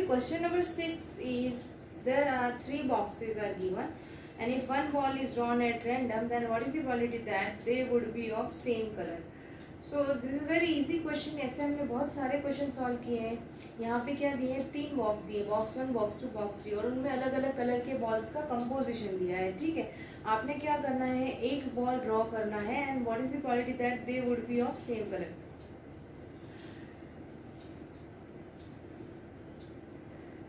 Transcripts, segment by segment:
the question number 6 is, there are 3 boxes are given, and if one ball is drawn at random, then what is the probability that they would be of same color? So this is very easy question. ऐसे हमने बहुत सारे question solve किए हैं. यहाँ पे क्या दिए हैं, 3 बॉक्स दिए, बॉक्स 1, बॉक्स 2, बॉक्स 3, और उनमें अलग अलग कलर के बॉल्स का कंपोजिशन दिया है. ठीक है, आपने क्या करना है, एक बॉल ड्रॉ करना है, and what is the probability that they would be of same colour.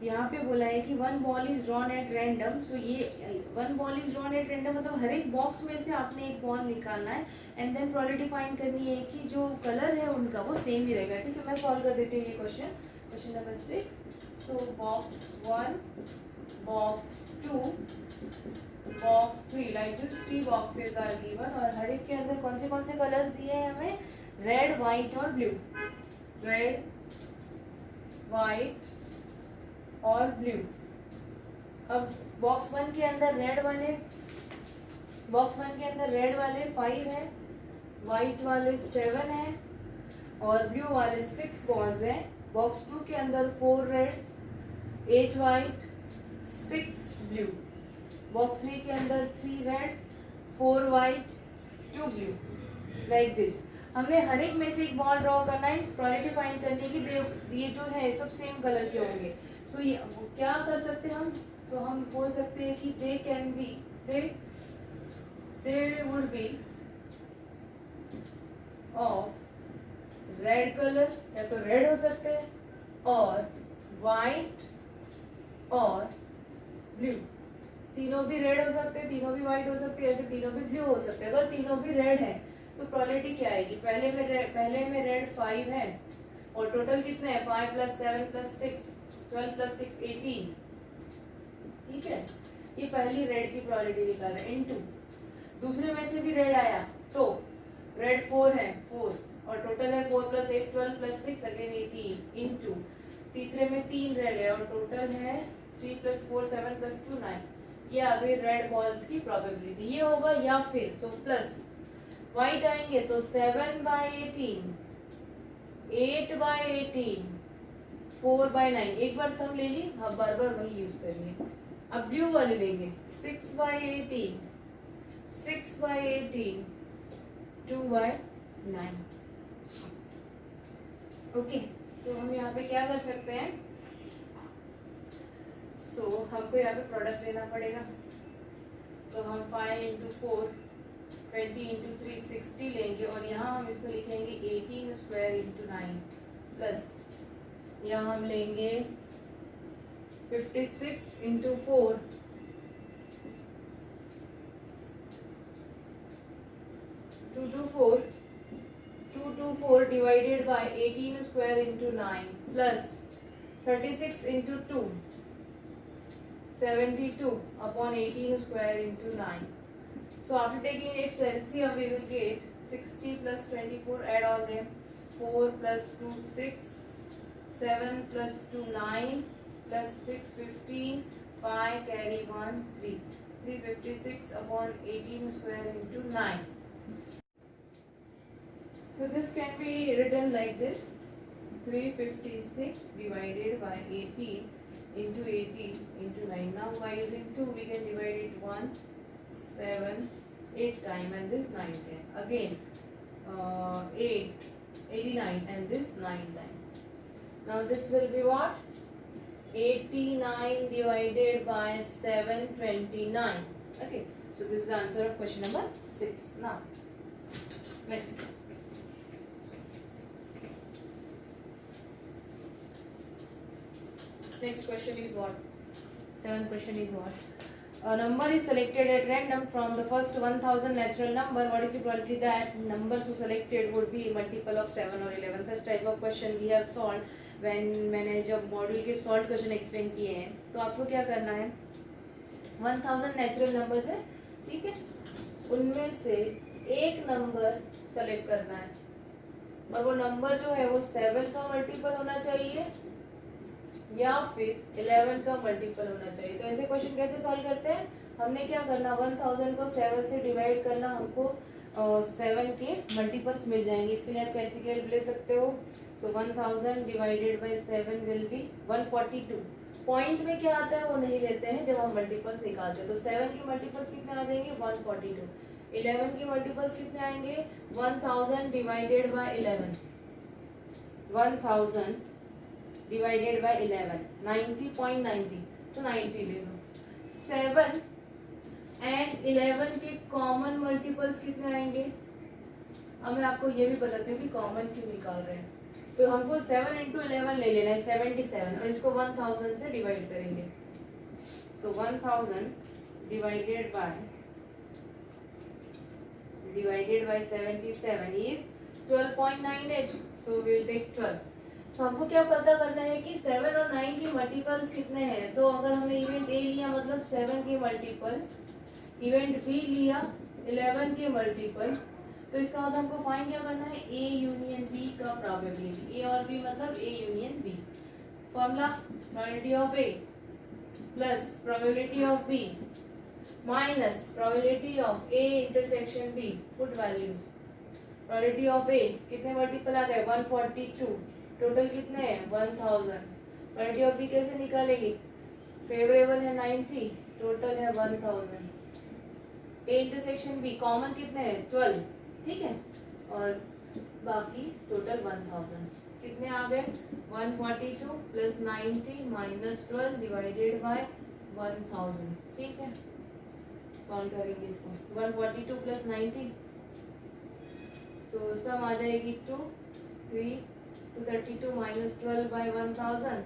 यहाँ पे बोला है कि one ball is drawn at random. So ये one ball is drawn at random मतलब हर एक बॉक्स में से आपने एक बॉल निकालना है, एंड देन प्रोबेबिलिटी फाइंड करनी है कि जो कलर है उनका वो सेम ही रहेगा. ठीक है, मैं सॉल्व कर देती हूँ ये question. Question number 6. So box 1, box 2, box 3, like this 3 boxes are given, और हर एक के अंदर कौन से कलर्स दिए हैं हमें, रेड, व्हाइट और ब्लू. रेड, व्हाइट और ब्लू. अब बॉक्स 1 के अंदर रेड वाले 5 है, व्हाइट वाले 7 है, और ब्लू वाले 6 बॉल्स हैं. बॉक्स 2 के अंदर 4 रेड, 8 व्हाइट, 6 ब्लू. बॉक्स 3 के अंदर 3 red, 4 white, 2 blue. Like this. हमें हर एक में से एक बॉल ड्रॉ करना है, प्रोबेबिलिटी फाइंड करनी है कि ये जो है सब सेम कलर के होंगे. सो ये क्या कर सकते हैं हम, तो हम बोल सकते हैं कि दे would be of red colour, या तो रेड हो सकते हैं, और वाइट और ब्लू. तीनों भी रेड हो सकते हैं, तीनों भी वाइट हो सकते हैं, या फिर तीनों भी ब्लू हो सकते हैं. अगर तीनों भी रेड है तो प्रोबेबिलिटी क्या आएगी, पहले में रेड 5 है, और टोटल कितने हैं, 5 + 7 + 6, 12 + 6 18. ठीक है, ये पहली रेड की प्रोबेबिलिटी निकाल रहे हैं. इनटू दूसरे में से भी रेड आया तो रेड 4 है, 4, और टोटल है 4 + 8 12 + 6 अगेन 18. इनटू तीसरे में 3 रेड है, और टोटल है 3 + 4 7 + 2 9. ये आ गई रेड बॉल्स की प्रोबेबिलिटी. ये होगा, या फिर सो प्लस व्हाइट आएंगे तो 7/18, 8/18, 4/9. एक बार सम ले ली, अब बार बार वही यूज करिए. अब ब्लू वाले लेंगे, 6/18, 6/18, 2/9. ओके, सो हम यहाँ पे क्या कर सकते हैं, सो हमको यहाँ पे प्रोडक्ट लेना पड़ेगा. सो हम 5 × 4 20 × 3 60 लेंगे, और यहाँ हम इसको लिखेंगे 18² × 9 प्लस यहाँ हम लेंगे 56 × 4 224 divided by 18² × 9 plus 36 × 2 72 upon 18² × 9. So after taking its LCM, we will get 60 + 24, add all them, 4 + 2 6, 7 + 2 9, plus 6 15, 5 carry 1 3, 356 upon 18² × 9. So this can be written like this, 356 divided by 18 into 18 into 9. Now by using 2 we can divide it 1 7 8 time, and this 9 10 again, 8 89, and this 9 time. Now this will be what, 89 divided by 729. Okay, so this is the answer of question number 6. Now next, next question is what, 7th question is what, a number is selected at random from the first 1000 natural number. What is the probability that numbers so selected would be multiple of 7 or 11? Such type of question we have solved when मैंने जब module के solve question explain किए हैं. तो आपको क्या करना है, 1000 नेचुरल नंबर्स है, ठीक है, उनमें से एक नंबर सेलेक्ट करना है, और वो नंबर जो है वो 7 का मल्टीपल होना चाहिए या फिर 11 का मल्टीपल होना चाहिए. तो ऐसे क्वेश्चन कैसे सॉल्व करते हैं, हमने क्या करना, 1000 को 7 से डिवाइड करना, हमको 7 के मल्टीपल्स मिल जाएंगे। इसके लिए आप कैसे हेल्प ले सकते हो? सो 1000 divided bye 7 will be 142। Point में क्या आता है वो नहीं लेते हैं जब हम मल्टीपल्स निकालते हैं। तो 7 की मल्टीपल्स कितने आ जाएंगे? 142। 11 की मल्टीपल्स कितने आएंगे? 1000 डिवाइडेड बाय 11। 1000 डिवाइडेड बाय 11 90.90, सो 90 ले लो। 7 एंड 11 के कॉमन मल्टीपल्स कितने आएंगे? अब मैं आपको ये भी बताती हूँ कि कॉमन क्यों निकाल रहे हैं। तो हमको 7 इंटू 11 ले लेना है 77, और इसको 1000 से डिवाइड करेंगे। So 1000 divided by 77 is 12.98, so we will take 12। तो हमको क्या पता करना है कि 7 और 9 की मल्टीपल्स कितने हैं। सो अगर हमने इवेंट ए लिया मतलब 7 की मल्टीपल, इवेंट बी लिया 11 के मल्टीपल, तो इसका मतलब हमको फाइंड क्या करना है? ए यूनियन बी का प्रोबेबिलिटी। ए और बी मतलब A union B. Formula probability of A plus probability of B minus probability of A intersection B. Put values. Probability of A कितने मल्टीपल आ गए? 142। टोटल कितने हैं? 1000। प्रोबेबिलिटी ऑफ बी कैसे निकालेगी? Favourable है 90, total है 1000। ए इंटरसेक्शन बी कॉमन कितने हैं? 12, ठीक है, और बाकी टोटल 1000 कितने आ गए? 142 प्लस 90 माइनस 12 डिवाइडेड बाय 1000, ठीक है। सॉल्व करेंगे इसको। 142 प्लस 90, सो सम आ जाएगी 2 3 232 माइनस 12 बाय 1000,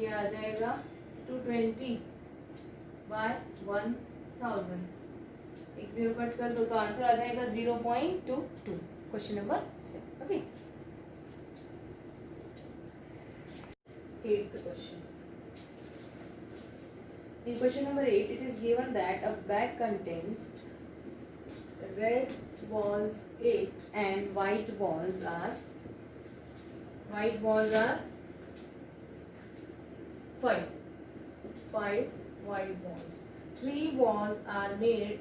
ये आ जाएगा 220 बाय 1000। एक जीरो कट कर दो तो आंसर आ जाएगा 0.22। Question number 7। Okay, 8th question. In question number 8, it is given that a bag contains red balls 8 and white balls are 5 white balls. 3 balls are made,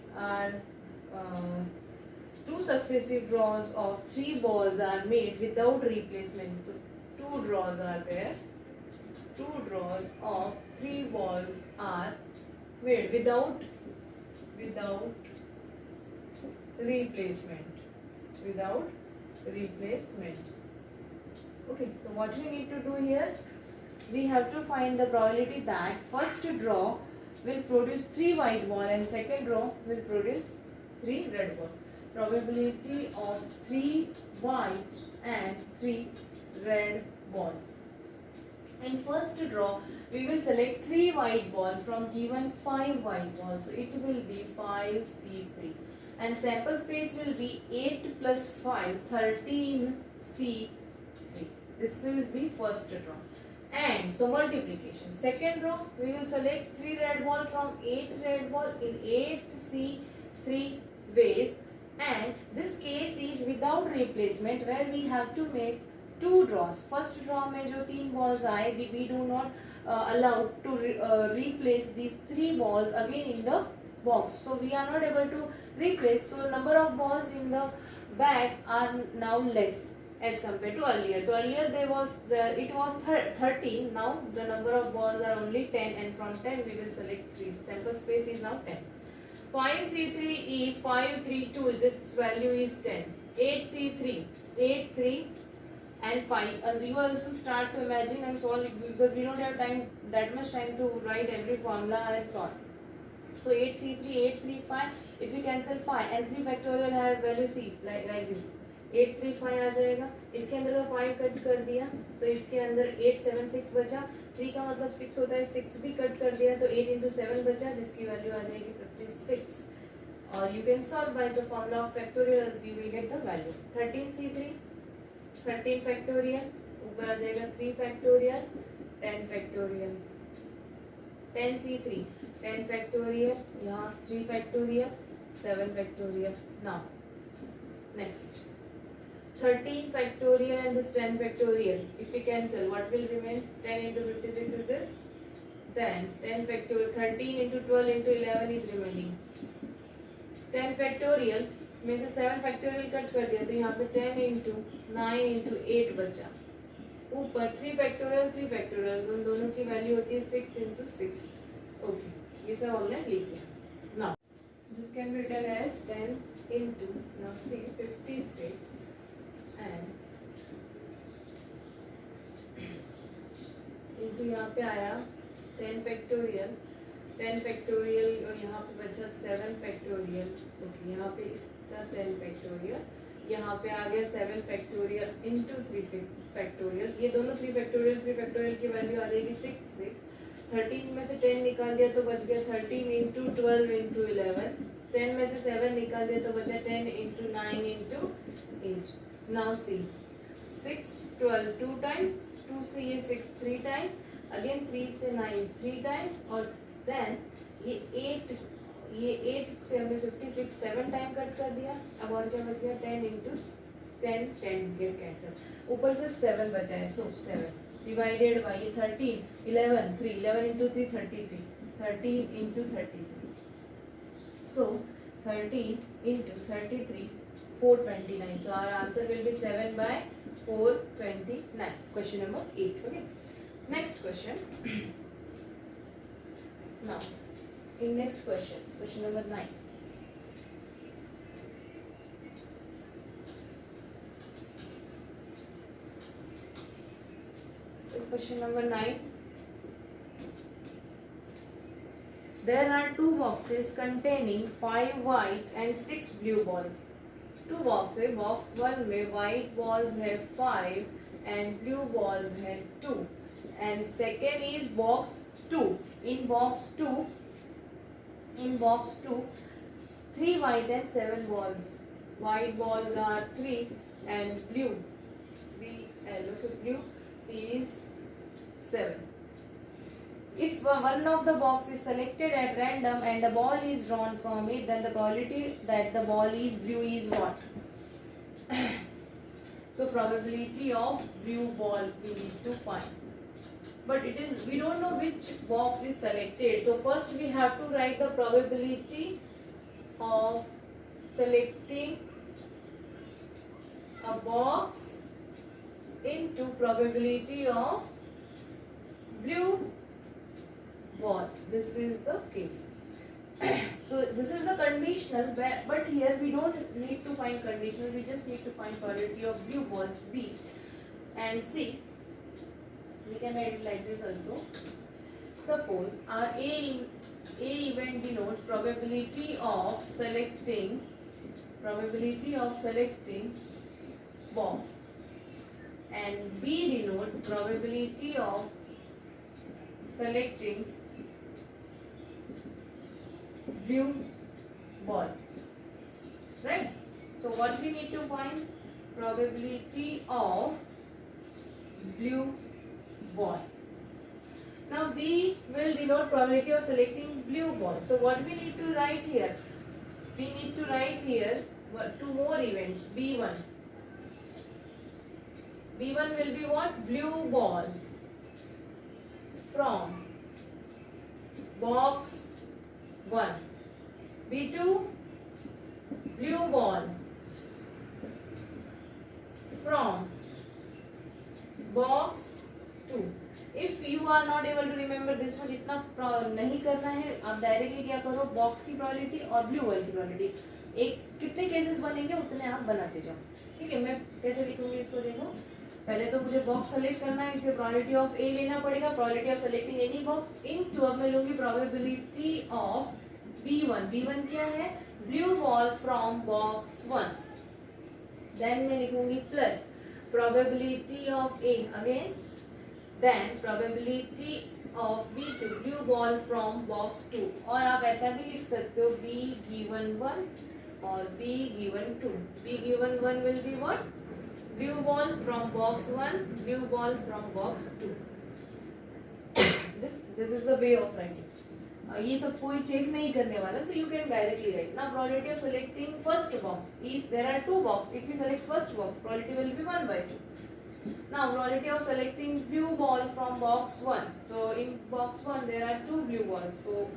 two successive draws of 3 balls are made without replacement. So 2 draws are there. 2 draws of 3 balls are made without replacement. Okay, so what we need to do here? we have to find the probability that first draw will produce 3 white ball and second draw will produce 3 red ball. Probability of 3 white and 3 red balls. In first draw, we will select 3 white balls from given 5 white balls. So it will be 5C3. And sample space will be 8 plus 5, 13C3. This is the first draw. And so multiplication. Second row, we will select 3 red ball from 8 red ball in 8C3 ways. And this case is without replacement where we have to make 2 draws. First draw में जो 3 balls आए, we do not allow to replace these 3 balls again in the box. So we are not able to replace. So number of balls in the bag are now less as compared to earlier. So earlier it was 13. Now the number of balls are only 10, and from 10 we will select 3. So sample space is now 10. 5C3 is 532. Its value is 10. 8C3, 8 3 and 5. You also start to imagine and solve it because we don't have that much time to write every formula and solve. So 8C3, 8 3 5. If we cancel 5 and 3 factorial have value C like this. 8 3 5 आ जाएगा। इसके अंदर का 5 cut कर दिया तो इसके अंदर 8 7 6 बचा। 3 का मतलब 6 होता है, 6 भी कट कर दिया तो 8 into 7 बचा जिसकी वैल्यू आ जाएगी 56। और you can solve by the formula of factorial, you will get the value 13C3, 13 factorial, ऊपर आ जाएगा 3 factorial, 10 factorial, 10C3, 10 factorial, यहाँ 3 factorial, 7 factorial. Now next 13 factorial and this 10 factorial. If we cancel, what will remain? 10 into 56 is this. Then 10 factorial, 13 into 12 into 11 is remaining. 10 factorial में से 7 factorial cut कर दिया तो यहाँ पे 10 इंटू 9 इंटू 8 बचा। ऊपर 3 फैक्टोरियल उन दोनों की वैल्यू होती है 6 इंटू 6। ओके, ये सब हमने लिख दिया। Now this can be written as 10 into, now C 56 and into यहाँ पे आया 10 फैक्टोरियल और यहाँ पे बचा 7 फैक्टोरियल। ओके, यहाँ पे इसका 10 फैक्टोरियल, यहाँ पे आ गया 7 फैक्टोरियल इंटू 3 फैक्टोरियल। ये दोनों 3 फैक्टोरियल की वैल्यू आ जाएगी 6। 13 में से 10 निकाल दिया तो बच गया 13 इंटू 12 इंटू 11। 10 में से 7 निकाल दिया तो बचा 10 into 9 into 8। Now see 6 12 2 times, 2 से ये 6 3 टाइम्स, अगेन 3 से 9 3 टाइम्स, और देन ये 8 से हमने 56 7 टाइम कट कर दिया। अब और क्या बच गया 10 इंटू 10 10 गेट कैंसिल, ऊपर सिर्फ 7 बचा है। सो 7 डिवाइडेड बाई ये 13 11 3 11 into 3 33 13 into 33। So 13 into 33 429। So our answer will be 7 by 429. Question number 8. Okay. Next question. Now, in next question, question number 9. This question number 9. There are 2 boxes containing 5 white and 6 blue balls. 2 box है, box 1 में white balls है 5 and blue balls है 2 and second is box 2. In box 2 3 white and 7 balls. White balls are 3 and blue is 7. If one of the box is selected at random and a ball is drawn from it, then the probability that the ball is blue is what? So probability of blue ball we need to find. But we don't know which box is selected. So first we have to write the probability of selecting a box into probability of blue ball. This is the case. So this is the conditional, but here we don't need to find conditional, we just need to find probability of blue balls B and C. We can write it like this also. Suppose our A event denotes probability of selecting box, and B denote probability of selecting blue ball, right? So what we need to find? Probability of blue ball. Now B will denote probability of selecting blue ball. So what we need to write here? We need to write here 2 more events. B1 will be what? Blue ball from box 1. B2 blue ball from box 2. If you are not able to remember this much, इतना नहीं करना है, आप directly क्या करो, box की probability और blue ball की प्रोबेबिलिटी, एक कितने केसेस बनेंगे उतने आप बनाते जाओ. ठीक है, मैं कैसे लिखूंगी इसको देखो. पहले तो मुझे बॉक्स सेलेक्ट करना है, इसलिए प्रोबेबिलिटी ऑफ ए लेना पड़ेगा, probability of selecting any box into, अब मैं लूंगी प्रोबेबिलिटी ऑफ B1. B1 क्या है? Blue ball from box 1. Then मैं लिखूंगी plus probability of A again, then probability of B2 blue ball from box 2. और आप ऐसा भी लिख सकते हो B given 1 और B given 2. B given 1 will be what? Blue ball from box 1, blue ball from box 2. This is the way of writing. ये सब कोई चेक नहीं करने वाला, so you can directly write. Now probability of selecting first box is, there are 2 box. If we select first box, probability will be 1 by 2. Now probability of selecting blue ball from box 1. So in box 1 there are 2 blue balls. So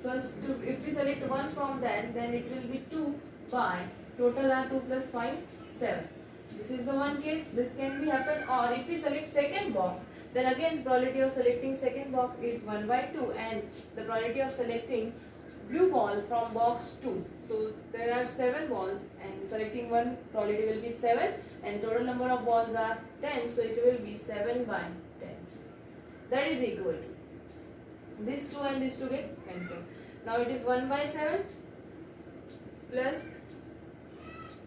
first if we select one from then it will be 2 by total are 2 plus 5 7. This is the one case. This can be happen, or if we select second box, then again probability of selecting second box is 1 by 2, and the probability of selecting blue ball from box 2. So there are 7 balls and selecting one, probability will be 7, and total number of balls are 10, so it will be 7 by 10. That is equal to this 2 and this 2 get cancelled. Now it is 1 by 7 plus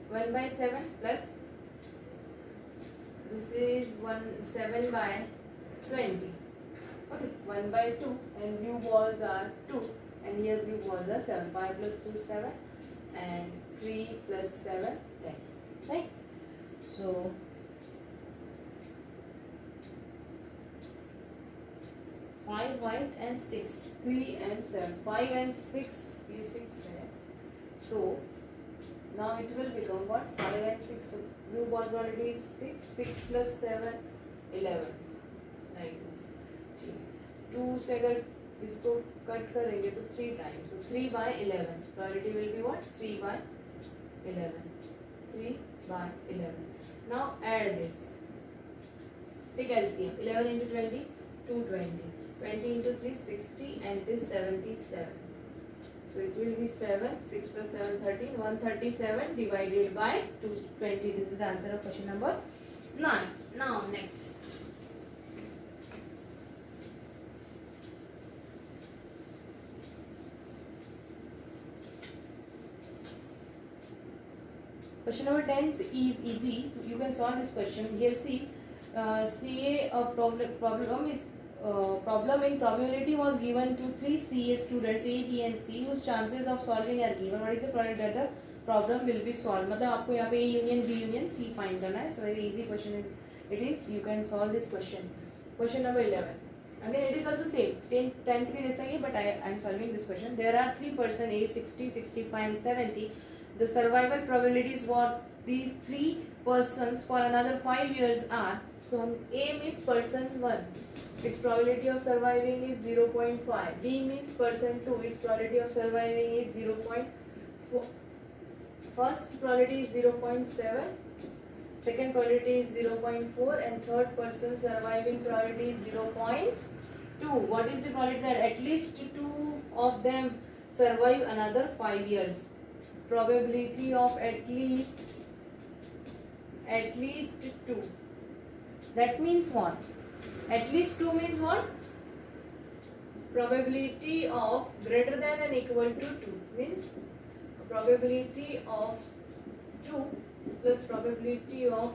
1 by 7 plus this is 7 by 20. Okay, 1 by 2, and blue balls are 2, and here blue balls are 7. 5 plus 2 7, and 3 plus 7 10. Right? So 5 white and 6. 3 and 7. 5 and 6 is 6 है. So now it will become what? 5 and 6. So blue ball probability is 6. 6 plus 7 11. Like this. 2 से अगर इसको cut करेंगे तो 3 times. So 3 by 11. Probability will be what? 3 by 11. 3 by 11. Now add this. Take LCM. 11 into 20, 220. 20 into 3, 60, and this 77. So it will be 7. 6 plus 7, 13. 137 divided by 220. This is the answer of question number 9. Now next. Question number 10 is easy. You can solve this question. Here see, CA problem in probability was given to 3 CA students A, B and C whose chances of solving are given. What is the probability that the problem will be solved? मतलब आपको यहाँ पे A union B union C find करना है. So very easy question is it is. You can solve this question. Question number 11. Again it is also same. 10th के जैसा ही, but I am solving this question. There are 3 person A 60, 65 and 70. The survival probabilities for these 3 persons for another 5 years are. So A means person 1. Its probability of surviving is 0.5. B means person 2. Its probability of surviving is 0.4. First probability is 0.7. Second probability is 0.4, and third person surviving probability is 0.2. What is the probability that at least 2 of them survive another 5 years? Probability of at least 2. That means what? At least 2 means what? Probability of greater than and equal to 2 means probability of 2 plus probability of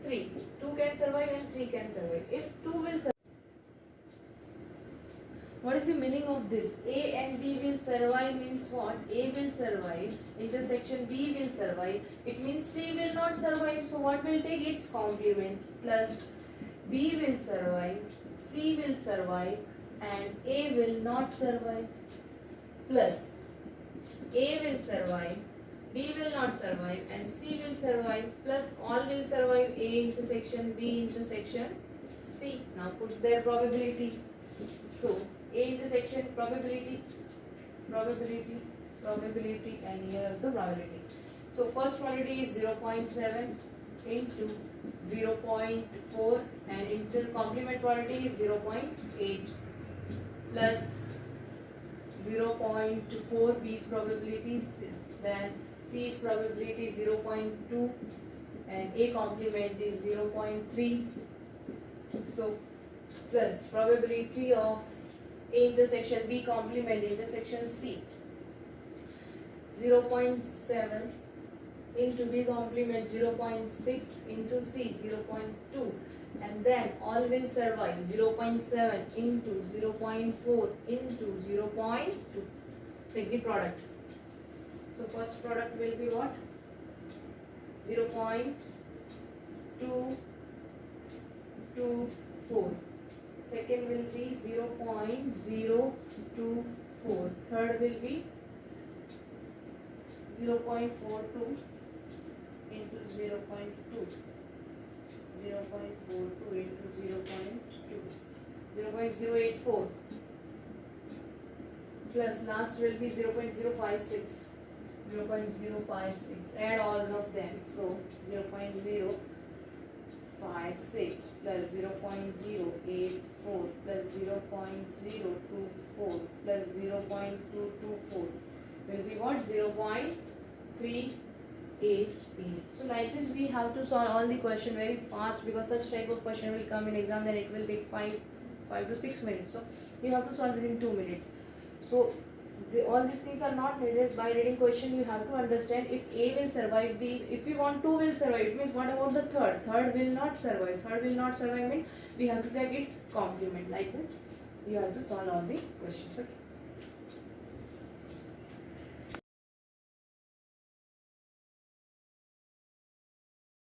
3. 2 can survive and 3 can survive. If 2 will survive, what is the meaning of this? A and B will survive means what? A will survive, intersection B will survive. It means C will not survive. So what will take its complement? Plus B will survive, C will survive, and A will not survive. Plus A will survive, B will not survive, and C will survive. Plus all will survive. A intersection B intersection C. Now put their probabilities. So A intersection probability, and here also probability. So first probability is 0.7 into 0.4, and intercomplement probability is 0.8 plus 0.4 B's probabilities, then C's probability is 0.2, and A complement is 0.3. So plus probability of A intersection B complement intersection C 0.7 into B complement 0.6 into C 0.2, and then all will survive 0.7 into 0.4 into 0.2. Take the product. So first product will be what? 0.224. Second will be 0.024. Third will be 0.42 into 0.2. 0.42 into 0.2. 0.084. Plus last will be 0.056 0.056. Add all of them. So 0.056 plus 0.084 plus 0.024 plus 0.224 will be what? 0.388. So like this we have to solve all the question very fast, because such type of question will come in exam, then it will take 5 to 6 minutes. So you have to solve within 2 minutes. So all these things are not needed. By reading question you have to understand if A will survive, B, if you want 2 will survive, it means what about the third? Third will not survive. Third will not survive means we have to take its complement. Like this you have to solve all the questions. Okay.